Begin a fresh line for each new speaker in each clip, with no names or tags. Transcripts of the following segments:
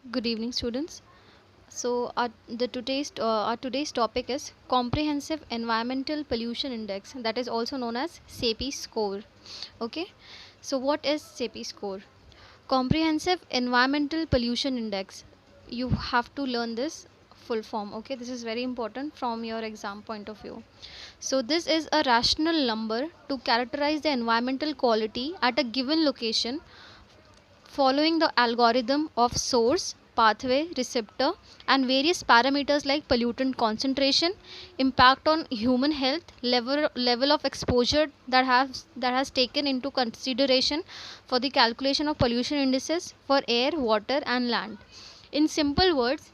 Good evening, students. Our today's topic is Comprehensive Environmental Pollution Index, that is also known as CEPI score. Okay, so what is CEPI score? Comprehensive Environmental Pollution Index. You have to learn this full form. Okay, this is very important from your exam point of view. So this is a rational number to characterize the environmental quality at a given location following the algorithm of source, pathway, receptor, and various parameters like pollutant concentration, impact on human health, level of exposure that has taken into consideration for the calculation of pollution indices for air, water, and land. In simple words,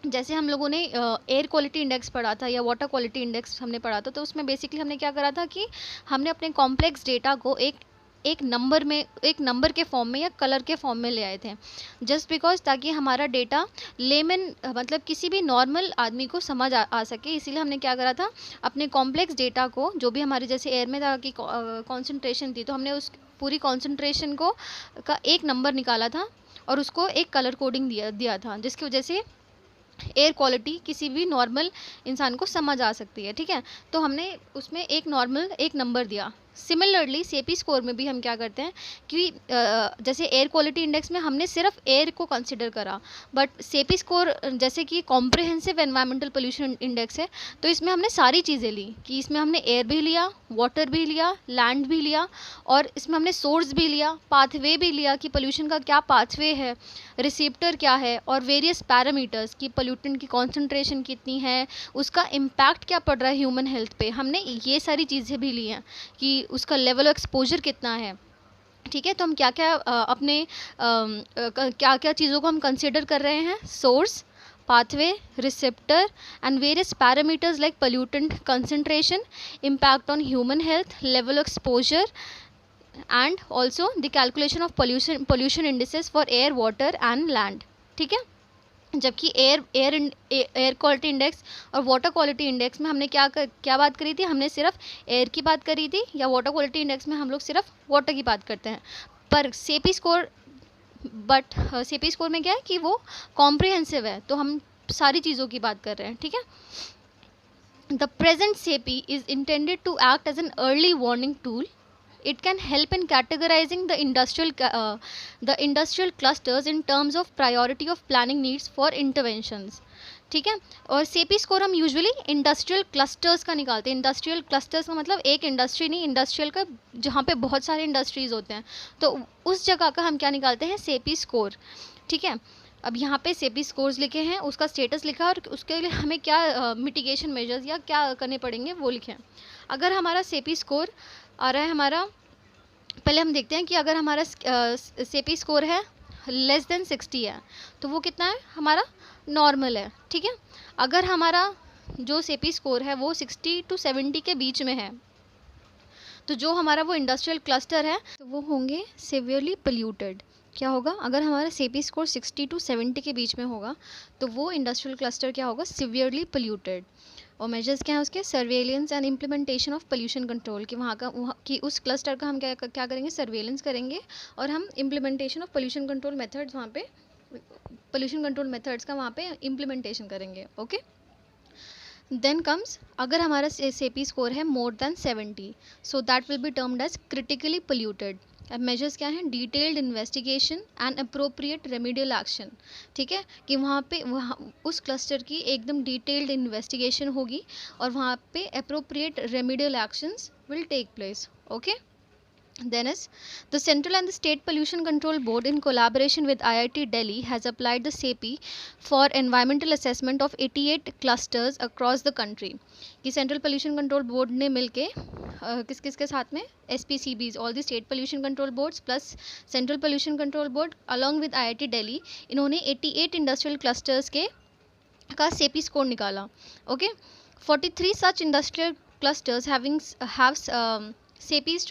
जैसे हम लोगों ने air quality index पढ़ा था या water quality index हमने पढ़ा था, तो उसमें बेसिकली हमने क्या करा था कि हमने अपने कॉम्प्लेक्स डेटा को एक नंबर के फॉर्म में या कलर के फॉर्म में ले आए थे, जस्ट बिकॉज ताकि हमारा डेटा लेमन मतलब किसी भी नॉर्मल आदमी को समझ आ सके। इसीलिए हमने क्या करा था, अपने कॉम्प्लेक्स डेटा को जो भी हमारे जैसे एयर में था कि कॉन्सेंट्रेशन थी, तो हमने उस पूरी कॉन्सेंट्रेशन को का एक नंबर निकाला था और उसको एक कलर कोडिंग दिया था, जिसकी वजह से एयर क्वालिटी किसी भी नॉर्मल इंसान को समझ आ सकती है। ठीक है, तो हमने उसमें एक नंबर दिया। सिमिलरली सेपी स्कोर में भी हम क्या करते हैं कि जैसे एयर क्वालिटी इंडेक्स में हमने सिर्फ एयर को कंसिडर करा, बट सेपी स्कोर जैसे कि कॉम्प्रिहेंसिव एनवायरमेंटल पोल्यूशन इंडेक्स है, तो इसमें हमने सारी चीज़ें ली कि इसमें हमने एयर भी लिया, वाटर भी लिया, लैंड भी लिया, और इसमें हमने सोर्स भी लिया, पाथवे भी लिया कि पोल्यूशन का क्या पाथवे है, रिसेप्टर क्या है, और वेरियस पैरामीटर्स कि पोल्यूटेंट की कॉन्सेंट्रेशन कितनी है, उसका इम्पैक्ट क्या पड़ रहा है ह्यूमन हेल्थ पे, हमने ये सारी चीज़ें भी ली हैं कि उसका लेवल ऑफ एक्सपोजर कितना है। ठीक है, तो हम क्या क्या अपने क्या क्या चीज़ों को हम कंसिडर कर रहे हैं, source, pathway, receptor, and various parameters like pollutant concentration, impact on human health, level of exposure, and also the calculation of pollution indices for air, water, and land. ठीक है, जबकि एयर क्वालिटी इंडेक्स और water quality index में हमने क्या बात करी थी, हमने सिर्फ एयर की बात करी थी, या वाटर क्वालिटी इंडेक्स में हम लोग सिर्फ वाटर की बात करते हैं। पर सेपी स्कोर में क्या है कि वो कॉम्प्रिहेंसिव है, तो हम सारी चीज़ों की बात कर रहे हैं। ठीक है, the present CEPI is intended to act as an early warning tool. It can help in categorizing the industrial clusters in terms of priority of planning needs for interventions. ठीक है, और सेपी स्कोर हम usually industrial clusters का निकालते हैं। Industrial clusters का मतलब एक इंडस्ट्री नहीं, इंडस्ट्रियल का जहाँ पे बहुत सारे इंडस्ट्रीज़ होते हैं, तो उस जगह का हम क्या निकालते हैं, सेपी स्कोर। ठीक है, अब यहाँ पे सेपी स्कोर्स लिखे हैं, उसका स्टेटस लिखा है, और उसके लिए हमें क्या मिटिगेशन मेजर्स या क्या करने पड़ेंगे वो लिखे हैं। अगर हमारा सेपी स्कोर आ रहा है, हमारा पहले हम देखते हैं कि अगर हमारा सेपी स्कोर है लेस देन 60 है, तो वो कितना है, हमारा नॉर्मल है। ठीक है, अगर हमारा जो सेपी स्कोर है वो 60 to 70 के बीच में है, तो जो हमारा वो इंडस्ट्रियल क्लस्टर है तो वो होंगे सिवियरली पोल्यूटेड। क्या होगा, अगर हमारा सेपी स्कोर 60 to 70 के बीच में होगा, तो वो इंडस्ट्रियल क्लस्टर क्या होगा, सिवियरली पोल्यूटेड। और मेजर्स क्या है उसके, surveillance and implementation of pollution control, कि कि उस क्लस्टर का हम क्या करेंगे, सर्वेलेंस करेंगे, और हम implementation of pollution control methods वहाँ पे पोल्यूशन कंट्रोल मेथड्स का वहाँ पे इम्प्लीमेंटेशन करेंगे। ओके, देन कम्स, अगर हमारा सेपी स्कोर है more than 70, so that will be termed as critically polluted. अब मेजर्स क्या हैं, detailed investigation and appropriate remedial action. ठीक है, कि वहाँ उस क्लस्टर की एकदम डिटेल्ड इन्वेस्टिगेशन होगी, और वहाँ पे appropriate remedial actions will take place. Okay, then is the central and the state pollution control board in collaboration with IIT Delhi has applied the CEPI for environmental assessment of 88 clusters across the country. कि central pollution control board ने मिलके किस किस के साथ में, SPCBs, all the state pollution control boards plus central pollution control board along with IIT Delhi, इन्होंने 88 industrial clusters का सेपी स्कोर निकाला। Okay, 43 such industrial clusters have CEPIs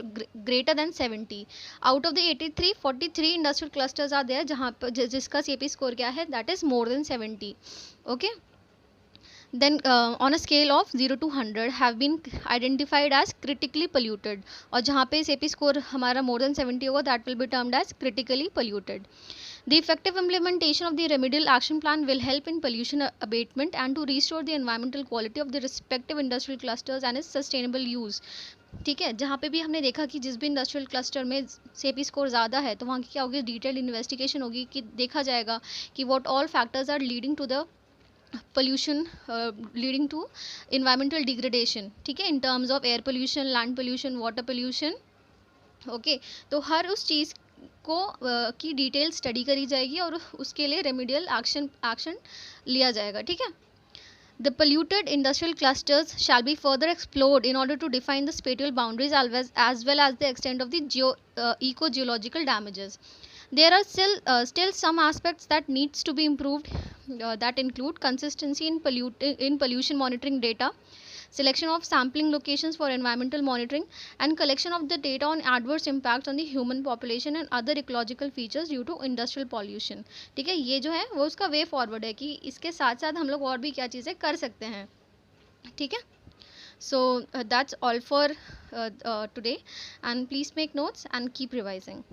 greater than 70. Out of the 83, 43 industrial clusters are there जहाँ पर जिसका CEPI score क्या है, that is more than 70. Okay, then on a scale of 0 to 100 have been identified as critically polluted, और जहाँ पे CEPI score हमारा more than 70 होगा, that will be termed as critically polluted. The effective implementation of the remedial action plan will help in pollution abatement and to restore the environmental quality of the respective industrial clusters and its sustainable use. ठीक है, जहाँ पे भी हमने देखा कि जिस भी इंडस्ट्रियल क्लस्टर में सेपी स्कोर ज़्यादा है तो वहाँ की क्या होगी, डिटेल्ड इन्वेस्टिगेशन होगी कि देखा जाएगा कि what all factors are leading to the pollution, leading to environmental degradation. ठीक है, in terms of air pollution, land pollution, water pollution. Okay, तो हर उस चीज़ को की डिटेल स्टडी करी जाएगी और उसके लिए रेमिडियल एक्शन लिया जाएगा. ठीक है. The polluted industrial clusters shall be further explored in order to define the spatial boundaries as well as the extent of the eco-geological damages. There are still some aspects that needs to be improved, that include consistency in pollution monitoring data, selection of sampling locations for environmental monitoring, and collection of the data on adverse impacts on the human population and other ecological features due to industrial pollution. ठीक है, ये जो है वो उसका way forward है कि इसके साथ साथ हम लोग और भी क्या चीज़ें कर सकते हैं. ठीक है. So that's all for today, and please make notes and keep revising.